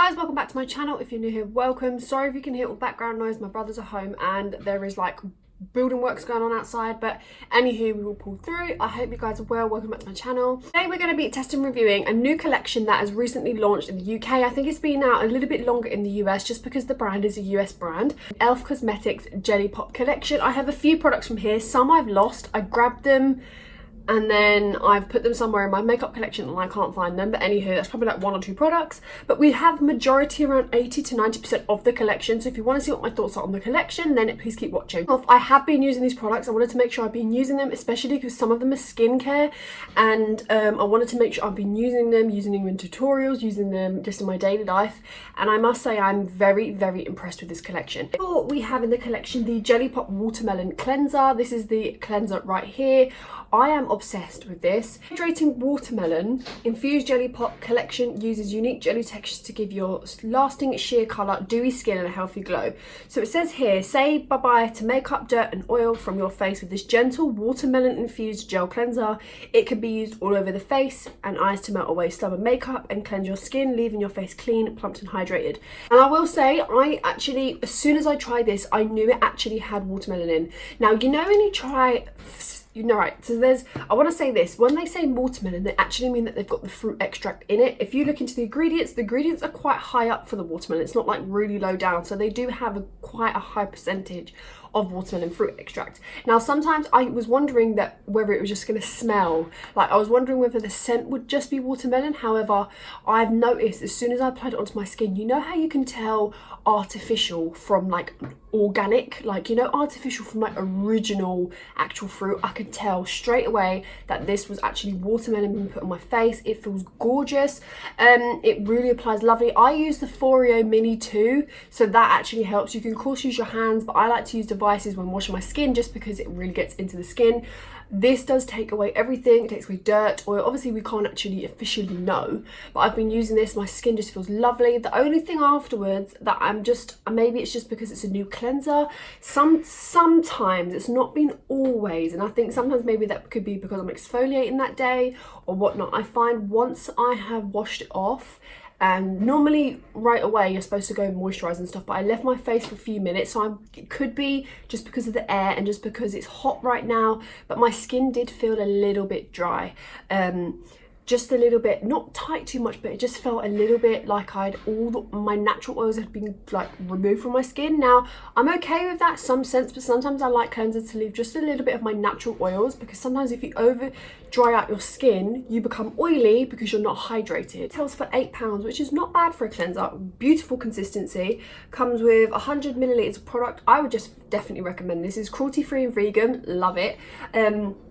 guys, welcome back to my channel. If you're new here, welcome. Sorry if you can hear all background noise, my brothers are home and there is like building works going on outside, but anywho, we will pull through. I hope you guys are well. Welcome back to my channel. Today we're going to be testing and reviewing a new collection that has recently launched in the UK. I think it's been out a little bit longer in the US just because the brand is a US brand. ELF Cosmetics Jelly Pop collection. I have a few products from here. Some I've lost. I grabbed them and then I've put them somewhere in my makeup collection and I can't find them, but anywho, that's probably like one or two products. But we have majority around 80 to 90% of the collection, so if you want to see what my thoughts are on the collection, then please keep watching. I have been using these products. I wanted to make sure I've been using them, especially because some of them are skincare, and I wanted to make sure I've been using them in tutorials, using them just in my daily life, and I must say I'm very, very impressed with this collection. We have in the collection the Jelly Pop Watermelon Cleanser. This is the cleanser right here. I am obsessed with this. Hydrating Watermelon Infused Jelly Pop collection uses unique jelly textures to give your lasting sheer colour, dewy skin and a healthy glow. So it says here, say bye-bye to makeup, dirt and oil from your face with this gentle watermelon infused gel cleanser. It can be used all over the face and eyes to melt away stubborn makeup and cleanse your skin, leaving your face clean, plumped and hydrated. And I will say, I actually, as soon as I tried this, I knew it actually had watermelon in. Now, you know when you try, you know, right, so I want to say this, when they say watermelon, they actually mean that they've got the fruit extract in it. If you look into the ingredients are quite high up for the watermelon. It's not like really low down, so they do have quite a high percentage of watermelon fruit extract. Now, sometimes I was wondering that whether it was just going to smell, like I was wondering whether the scent would just be watermelon. However, I've noticed as soon as I applied it onto my skin, you know how you can tell artificial from like organic, like, you know, artificial from like original actual fruit. I could tell straight away that this was actually watermelon being put on my face. It feels gorgeous. It really applies lovely. I use the Foreo Mini 2, so that actually helps. You can of course use your hands, but I like to use devices when washing my skin just because it really gets into the skin. This does take away everything. It takes away dirt, oil. Obviously we can't actually officially know, but I've been using this. My skin just feels lovely. The only thing afterwards that I'm just, maybe it's just because it's a new cleanser, sometimes, it's not been always, and I think sometimes maybe that could be because I'm exfoliating that day or whatnot. I find once I have washed it off, and normally right away you're supposed to go moisturize and stuff, but I left my face for a few minutes, so it could be just because of the air and just because it's hot right now, but my skin did feel a little bit dry, just a little bit, not tight too much, but it just felt a little bit like my natural oils had been like removed from my skin. Now, I'm okay with that some sense, but sometimes I like cleansers to leave just a little bit of my natural oils, because sometimes if you over dry out your skin, you become oily because you're not hydrated. It sells for £8, which is not bad for a cleanser. Beautiful consistency. Comes with 100 millilitres of product. I would just definitely recommend this. It's cruelty-free and vegan. Love it.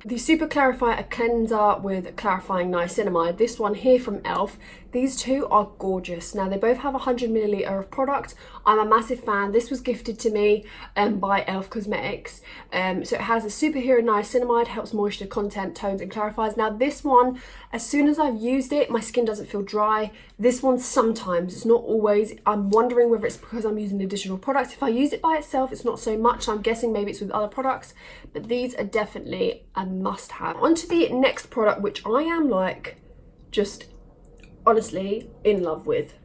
The Super Clarifier cleanser with clarifying niacinamide. This one here from ELF. These two are gorgeous. Now, they both have 100 millilitre of product. I'm a massive fan. This was gifted to me by ELF Cosmetics. So it has a superhero niacinamide, helps moisture content, tones and clarifies. Now, this one, as soon as I've used it, my skin doesn't feel dry. This one sometimes, it's not always. I'm wondering whether it's because I'm using additional products. If I use it by itself, it's not so much. I'm guessing maybe it's with other products, but these are definitely a must have. On to the next product, which I am like just honestly in love with.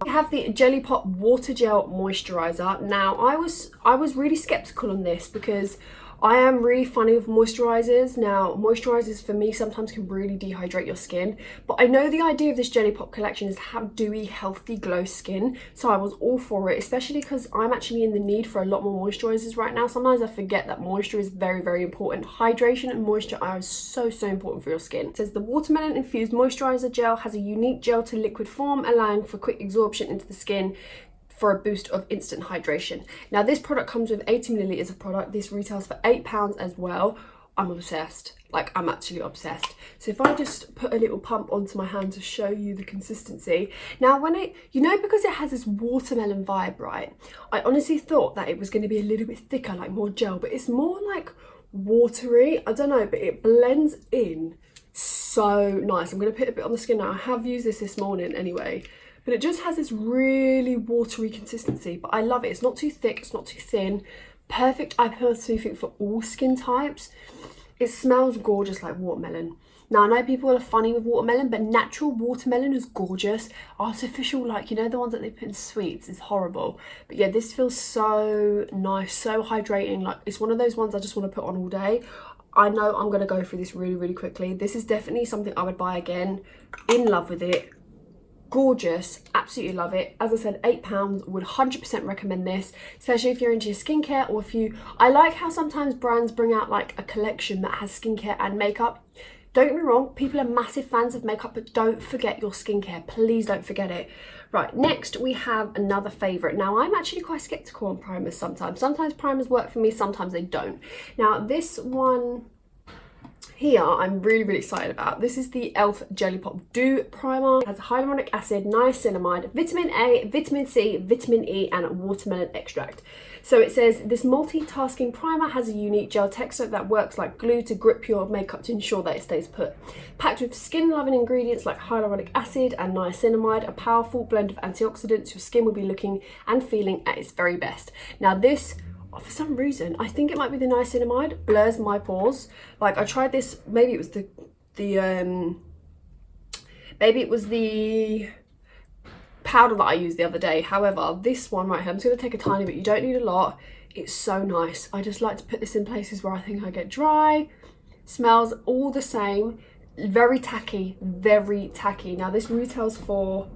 I have the Jelly Pop Water Gel Moisturizer. Now, I was really skeptical on this because I am really funny with moisturizers. Now, moisturizers for me sometimes can really dehydrate your skin, but I know the idea of this Jelly Pop collection is to have dewy, healthy, glow skin, so I was all for it, especially because I'm actually in the need for a lot more moisturizers right now. Sometimes I forget that moisture is very, very important. Hydration and moisture are so important for your skin. It says the watermelon infused moisturizer gel has a unique gel to liquid form, allowing for quick absorption into the skin for a boost of instant hydration. Now, this product comes with 80 millilitres of product. This retails for £8 as well. I'm obsessed. Like, I'm actually obsessed. So if I just put a little pump onto my hand to show you the consistency. Now, when it, you know, because it has this watermelon vibe, right? I honestly thought that it was going to be a little bit thicker, like more gel, but it's more like watery. I don't know, but it blends in so nice. I'm going to put a bit on the skin now. I have used this morning anyway. But it just has this really watery consistency, but I love it. It's not too thick, it's not too thin. Perfect, I personally think, for all skin types. It smells gorgeous like watermelon. Now, I know people are funny with watermelon, but natural watermelon is gorgeous. Artificial, like, you know, the ones that they put in sweets is horrible. But yeah, this feels so nice, so hydrating. Like, it's one of those ones I just want to put on all day. I know I'm going to go through this really, really quickly. This is definitely something I would buy again. In love with it. Gorgeous, absolutely love it. As I said, £8, would 100% recommend this, especially if you're into your skincare, or if you, I like how sometimes brands bring out like a collection that has skincare and makeup. Don't get me wrong, people are massive fans of makeup, but don't forget your skincare. Please don't forget it. Right, next we have another favourite. Now, I'm actually quite sceptical on primers sometimes. Sometimes primers work for me, sometimes they don't. Now, this one here I'm really, really excited about. This is the JELP Jelly Pop Dew Primer. It has hyaluronic acid, niacinamide, vitamin A, vitamin C, vitamin E and watermelon extract. So it says, this multitasking primer has a unique gel texture that works like glue to grip your makeup to ensure that it stays put. Packed with skin-loving ingredients like hyaluronic acid and niacinamide, a powerful blend of antioxidants, your skin will be looking and feeling at its very best. Now this, for some reason, I think it might be the niacinamide, blurs my pores. Like, I tried this, maybe it was the powder that I used the other day. However, this one right here, I'm just going to take a tiny bit. You don't need a lot. It's so nice. I just like to put this in places where I think I get dry. Smells all the same. Very tacky, very tacky. Now, this retails for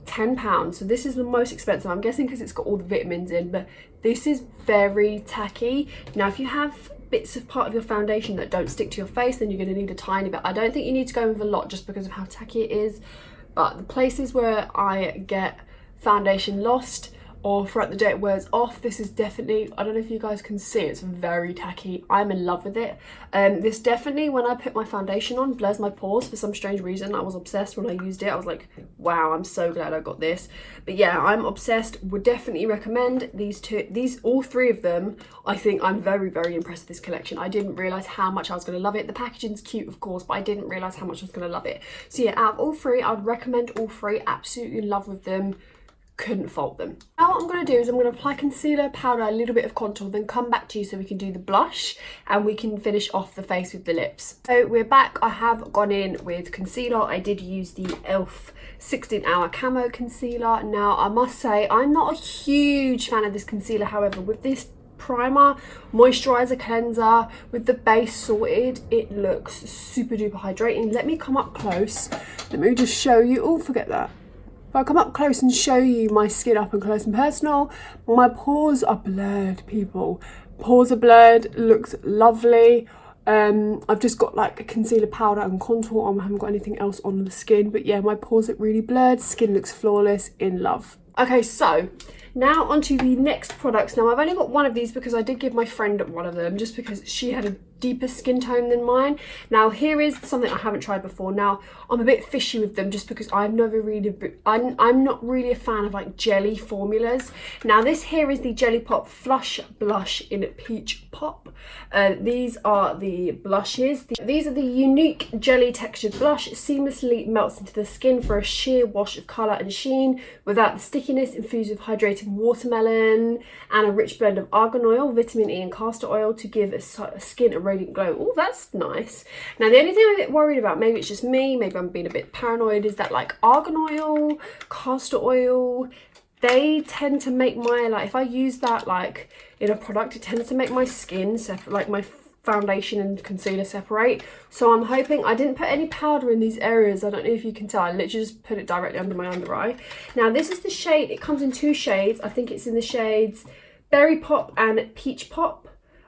£10, so this is the most expensive, I'm guessing, because it's got all the vitamins in, but this is very tacky. Now, if you have bits of part of your foundation that don't stick to your face, then you're going to need a tiny bit. I don't think you need to go with a lot just because of how tacky it is, but the places where I get foundation lost or throughout the day it wears off, this is definitely, I don't know if you guys can see, it's very tacky. I'm in love with it. This definitely, when I put my foundation on, blurs my pores for some strange reason. I was obsessed when I used it. I was like, wow, I'm so glad I got this. But yeah, I'm obsessed. Would definitely recommend these two. All three of them, I think I'm very, very impressed with this collection. I didn't realise how much I was going to love it. The packaging's cute, of course, but I didn't realise how much I was going to love it. So yeah, out of all three, I would recommend all three. Absolutely in love with them. Couldn't fault them. Now what I'm going to do is I'm going to apply concealer, powder, a little bit of contour, then come back to you so we can do the blush and we can finish off the face with the lips. So we're back. I have gone in with concealer. I did use the e.l.f. 16-hour camo concealer. Now I must say I'm not a huge fan of this concealer. However, with this primer, moisturizer, cleanser, with the base sorted, it looks super duper hydrating. Let me come up close. Let me just show you. Oh, forget that. If I come up close and show you my skin up and close and personal, my pores are blurred, people. Pores are blurred, looks lovely. I've just got like a concealer, powder and contour on. I haven't got anything else on the skin, but yeah, my pores look really blurred. Skin looks flawless, in love. Okay, so now onto the next products. Now I've only got one of these because I did give my friend one of them just because she had a deeper skin tone than mine. Now here is something I haven't tried before. Now I'm a bit fishy with them just because I've never really, I'm not really a fan of like jelly formulas. Now this here is the Jelly Pop Flush Blush in Peach Pop. These are the blushes. These are the unique jelly textured blush. It seamlessly melts into the skin for a sheer wash of colour and sheen without the stickiness, infused with hydrating watermelon and a rich blend of argan oil, vitamin E and castor oil to give skin a radiant glow. Oh, that's nice. Now the only thing I'm a bit worried about, maybe it's just me, maybe I'm being a bit paranoid, is that like argan oil, castor oil, they tend to make my, like if I use that like in a product, it tends to make my skin separate, like my foundation and concealer separate. So I'm hoping, I didn't put any powder in these areas. I don't know if you can tell, I literally just put it directly under my under eye. Now this is the shade, it comes in two shades. I think it's in the shades Berry Pop and Peach Pop.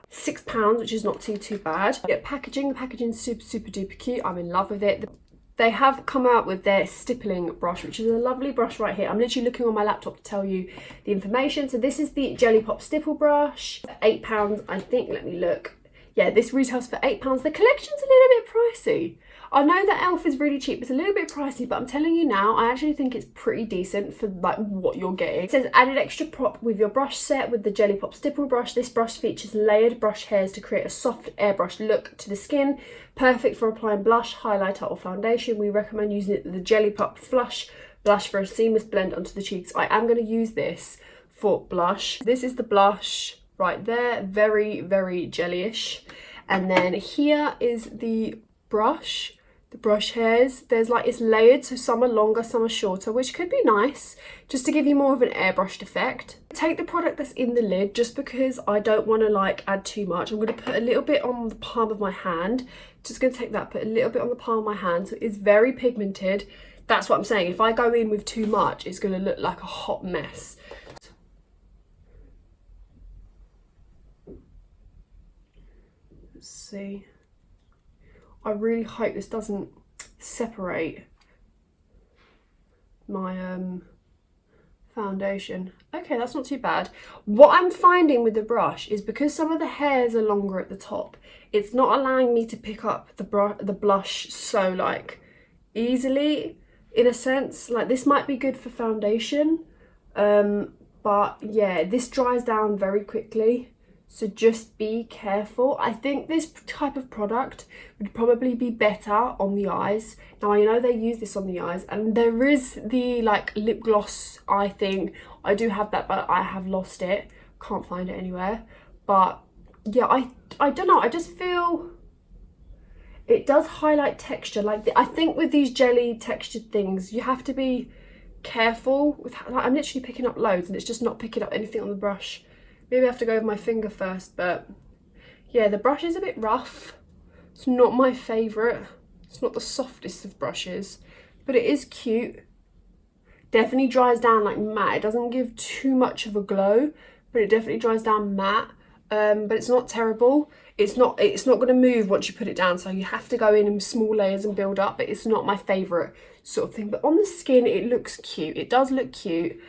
£6, which is not too bad. Yeah, packaging's super duper cute. I'm in love with it. They have come out with their stippling brush, which is a lovely brush right here. I'm literally looking on my laptop to tell you the information. So this is the Jelly Pop stipple brush, £8 I think. Let me look. Yeah, this retails for £8. The collection's a little bit pricey. I know that e.l.f. is really cheap. It's a little bit pricey, but I'm telling you now, I actually think it's pretty decent for like what you're getting. It says added extra prop with your brush set with the Jelly Pop stipple brush. This brush features layered brush hairs to create a soft airbrush look to the skin. Perfect for applying blush, highlighter or foundation. We recommend using it with the Jelly Pop Flush Blush for a seamless blend onto the cheeks. I am going to use this for blush. This is the blush right there. Very, very jellyish. And then here is the brush, the brush hairs. There's like, it's layered, so some are longer, some are shorter, which could be nice just to give you more of an airbrushed effect. Take the product that's in the lid, just because I don't want to like add too much. I'm going to put a little bit on the palm of my hand. Just going to take that, put a little bit on the palm of my hand. So it's very pigmented. That's what I'm saying. If I go in with too much, it's going to look like a hot mess. Let's see. I really hope this doesn't separate my foundation. Okay, that's not too bad. What I'm finding with the brush is, because some of the hairs are longer at the top, it's not allowing me to pick up the blush so like easily, in a sense. Like, this might be good for foundation, but yeah, this dries down very quickly. So just be careful. I think this type of product would probably be better on the eyes. Now, I know they use this on the eyes, and there is the like lip gloss eye thing. I do have that, but I have lost it. Can't find it anywhere. But yeah, I don't know. I just feel it does highlight texture. Like, I think with these jelly textured things, you have to be careful with, like, I'm literally picking up loads and it's just not picking up anything on the brush. Maybe I have to go with my finger first, but yeah, the brush is a bit rough. It's not my favourite. It's not the softest of brushes, but it is cute. Definitely dries down like matte. It doesn't give too much of a glow, but it definitely dries down matte. But it's not terrible. It's not going to move once you put it down, so you have to go in small layers and build up, but it's not my favourite sort of thing. But on the skin, it looks cute. It does look cute.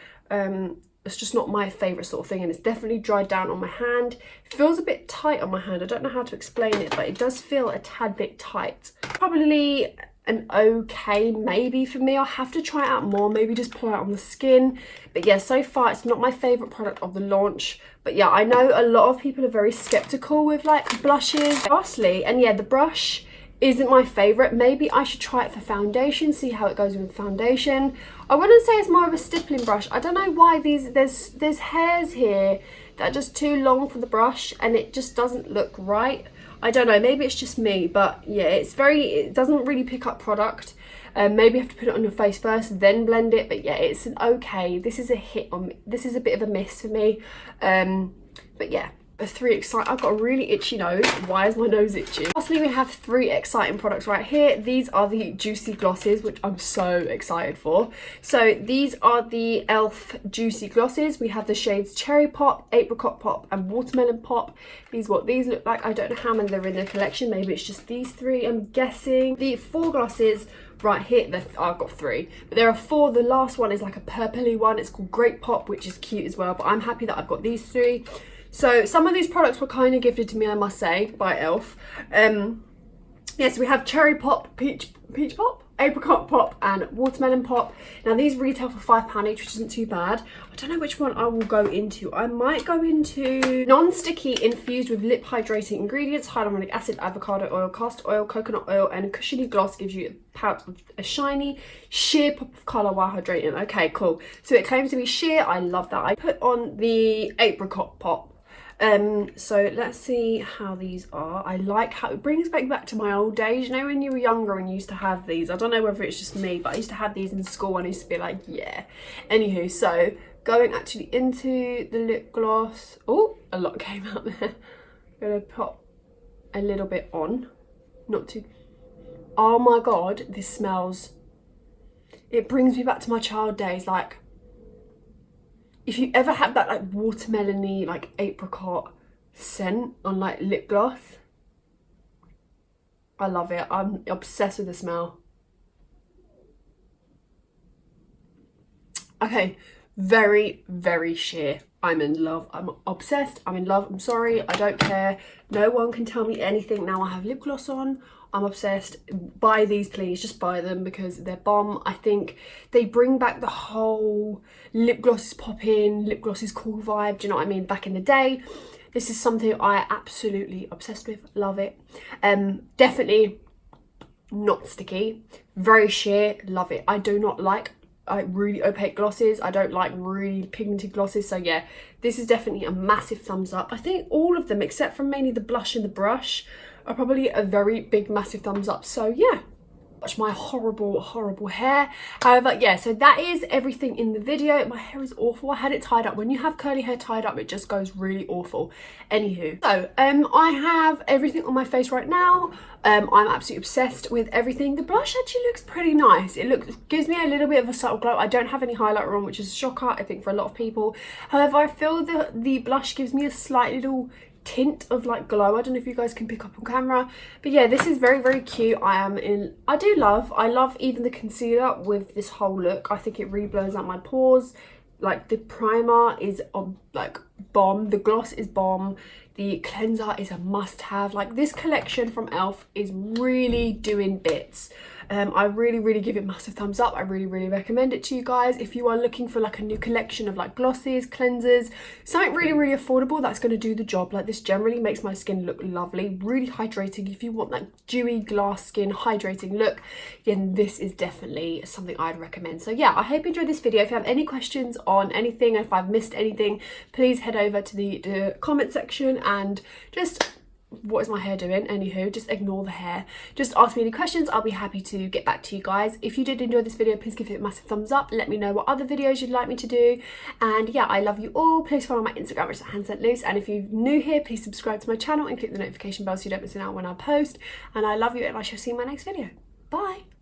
It's just not my favourite sort of thing, and it's definitely dried down on my hand. It feels a bit tight on my hand. I don't know how to explain it, but it does feel a tad bit tight. Probably an okay maybe for me. I'll have to try it out more, maybe just pour it out on the skin. But yeah, so far it's not my favourite product of the launch. But yeah, I know a lot of people are very skeptical with like blushes. Lastly, and yeah, the brush isn't my favourite. Maybe I should try it for foundation, see how it goes with foundation. I wouldn't say it's more of a stippling brush. I don't know why there's hairs here that are just too long for the brush, and it just doesn't look right. I don't know, maybe it's just me, but yeah, it doesn't really pick up product. Maybe you have to put it on your face first, then blend it. But yeah, it's an okay. This is a hit on me. This is a bit of a miss for me. But yeah. I've got a really itchy nose. Why is my nose itchy? Lastly, we have 3 exciting products right here. These are the Juicy Glosses, which I'm so excited for. So these are the JELP Juicy Glosses. We have the shades Cherry Pop, Apricot Pop, and Watermelon Pop. These what these look like. I don't know how many there are in the collection. Maybe it's just these 3, I'm guessing. The 4 glosses right here, I've got 3, but there are 4. The last one is like a purpley one. It's called Grape Pop, which is cute as well, but I'm happy that I've got these 3. So some of these products were kind of gifted to me, I must say, by JELP. Yes, we have Cherry Pop, Peach Pop, Apricot Pop, and Watermelon Pop. Now these retail for £5 each, which isn't too bad. I don't know which one I will go into. I might go into non-sticky, infused with lip hydrating ingredients, hyaluronic acid, avocado oil, castor oil, coconut oil, and a cushiony gloss gives you a pouch with a shiny, sheer pop of colour while hydrating. Okay, cool. So it claims to be sheer. I love that. I put on the Apricot Pop. So let's see how these are. I like how it brings back to my old days. You know, when you were younger and you used to have these. I don't know whether it's just me, but I used to have these in school and I used to be like, yeah. Anywho, so going actually into the lip gloss. Oh, a lot came out there. I'm gonna pop a little bit on. Not too. Oh my god, this smells. It brings me back to my child days. Like, if you ever had that like watermelon-y, like apricot scent on like lip gloss, I love it. I'm obsessed with the smell. Okay, very, very sheer. I'm in love. I'm obsessed. I'm in love. I'm sorry. I don't care. No one can tell me anything. Now I have lip gloss on. I'm obsessed. Buy these, please. Just buy them because they're bomb. I think they bring back the whole lip glosses pop in, lip glosses cool vibe. Do you know what I mean? Back in the day. This is something I absolutely obsessed with. Love it. Definitely not sticky. Very sheer. Love it. I do not like really opaque glosses. I don't like really pigmented glosses. So yeah, this is definitely a massive thumbs up. I think all of them, except for mainly the blush and the brush, are probably a very big massive thumbs up. So yeah, watch my horrible hair. However, yeah, so that is everything in the video. My hair is awful. I had it tied up. When you have curly hair tied up, it just goes really awful. Anywho, so I have everything on my face right now. I'm absolutely obsessed with everything. The blush actually looks pretty nice. It gives me a little bit of a subtle glow. I don't have any highlighter on, which is a shocker, I think, for a lot of people. However, I feel the blush gives me a slight little tint of like glow. I don't know if you guys can pick up on camera, but yeah, this is very cute. I love even the concealer with this whole look. I think it really blows out my pores. Like, the primer is like bomb, the gloss is bomb, the cleanser is a must-have. Like, this collection from ELF is really doing bits. I really give it massive thumbs up. I really recommend it to you guys if you are looking for like a new collection of like glosses, cleansers, something really affordable that's going to do the job. Like, this generally makes my skin look lovely, really hydrating. If you want that dewy glass skin hydrating look, then this is definitely something I'd recommend. So yeah, I hope you enjoyed this video. If you have any questions on anything, if I've missed anything, please head over to the comment section and just, what is my hair doing? Anywho, just ignore the hair. Just ask me any questions. I'll be happy to get back to you guys. If you did enjoy this video, please give it a massive thumbs up. Let me know what other videos you'd like me to do. And yeah, I love you all. Please follow my Instagram, which is hanstluce. And if you're new here, please subscribe to my channel and click the notification bell so you don't miss out when I post. And I love you, and I shall see you in my next video. Bye.